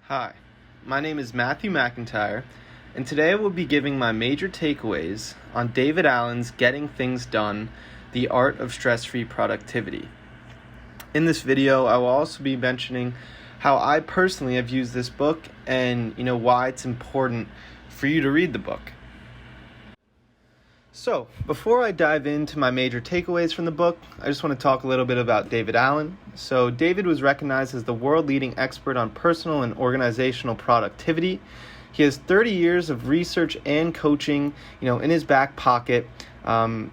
Hi, my name is Matthew McIntyre, and today I will be giving my major takeaways on David Allen's Getting Things Done, The Art of Stress-Free Productivity. In this video, I will also be mentioning how I personally have used this book and why it's important for you to read the book. So, before I dive into my major takeaways from the book, I just want to talk a little bit about David Allen. So, David was recognized as the world-leading expert on personal and organizational productivity. He has 30 years of research and coaching, in his back pocket, and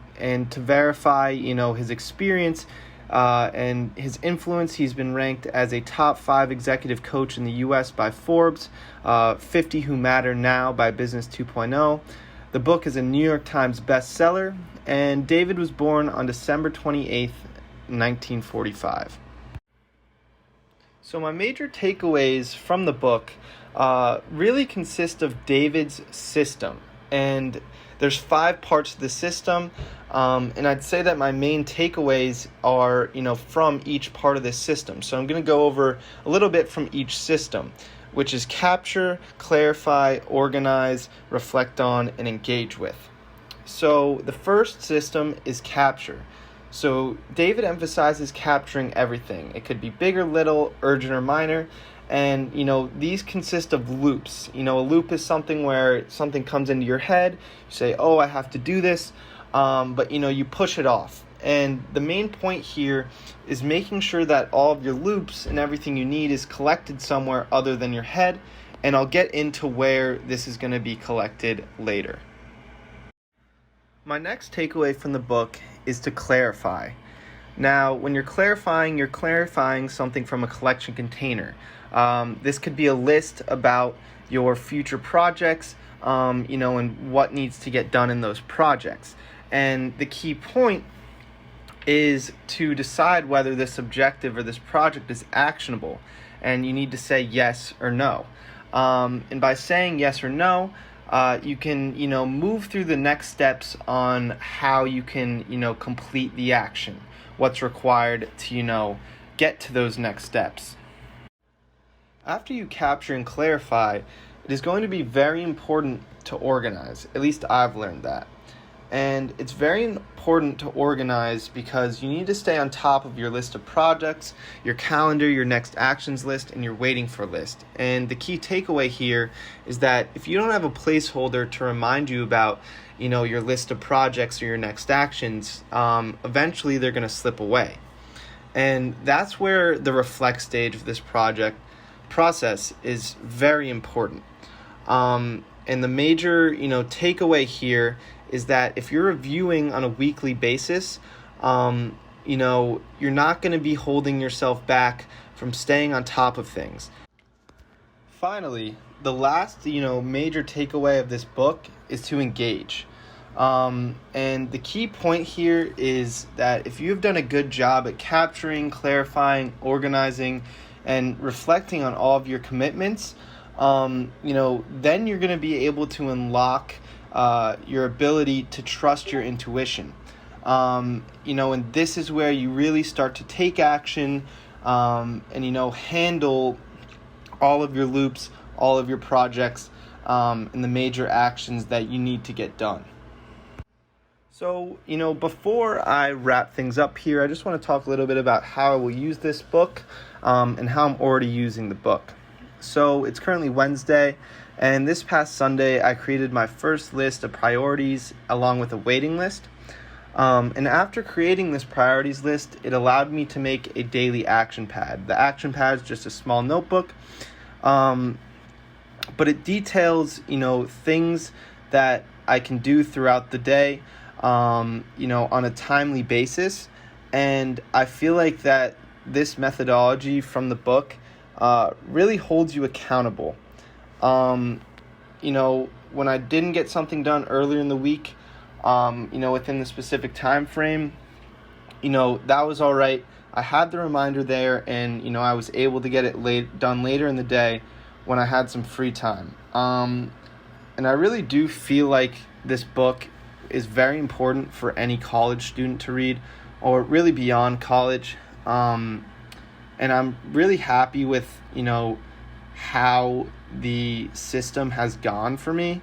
to verify, his experience and his influence, he's been ranked as a top 5 executive coach in the U.S. by Forbes, 50 Who Matter Now by Business 2.0. The book is a New York Times bestseller, and David was born on December 28th, 1945. So my major takeaways from the book really consist of David's system, and there's 5 parts to the system, and I'd say that my main takeaways are, from each part of this system. So I'm going to go over a little bit from each system, which is capture, clarify, organize, reflect on, and engage with. So the first system is capture. So David emphasizes capturing everything. It could be big or little, urgent or minor, and these consist of loops. A loop is something where something comes into your head, you say, oh, I have to do this, but you push it off. And the main point here is making sure that all of your loops and everything you need is collected somewhere other than your head, and I'll get into where this is going to be collected later. My next takeaway from the book is to clarify. Now, when you're clarifying something from a collection container. This could be a list about your future projects, and what needs to get done in those projects. And the key point is to decide whether this objective or this project is actionable, and you need to say yes or no. And by saying yes or no, you can move through the next steps on how you can complete the action, what's required to get to those next steps. After you capture and clarify, it is going to be very important to organize. At least I've learned that. And it's very important to organize because you need to stay on top of your list of projects, your calendar, your next actions list, and your waiting for list. And the key takeaway here is that if you don't have a placeholder to remind you about, your list of projects or your next actions, eventually they're going to slip away. And that's where the reflect stage of this process is very important. And the major, takeaway here is that if you're reviewing on a weekly basis, you're not going to be holding yourself back from staying on top of things. Finally, the last, major takeaway of this book is to engage. And the key point here is that if you've done a good job at capturing, clarifying, organizing, and reflecting on all of your commitments, then you're going to be able to unlock your ability to trust your intuition. And this is where you really start to take action, and handle all of your loops, all of your projects, and the major actions that you need to get done. So, before I wrap things up here, I just want to talk a little bit about how I will use this book, and how I'm already using the book. So it's currently Wednesday, and this past Sunday I created my first list of priorities along with a waiting list. And after creating this priorities list, it allowed me to make a daily action pad. The action pad is just a small notebook, but it details, things that I can do throughout the day, on a timely basis. And I feel like that this methodology from the book really holds you accountable. When I didn't get something done earlier in the week, within the specific time frame, that was all right. I had the reminder there, and I was able to get it done later in the day when I had some free time. And I really do feel like this book is very important for any college student to read, or really beyond college. And I'm really happy with, how the system has gone for me.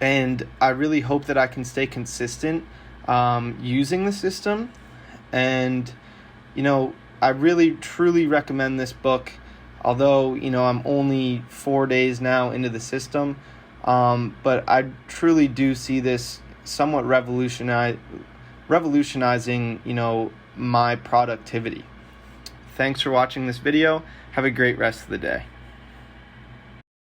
And I really hope that I can stay consistent using the system. And, I really, truly recommend this book. Although, I'm only 4 days now into the system. But I truly do see this somewhat revolutionizing, my productivity. Thanks for watching this video. Have a great rest of the day.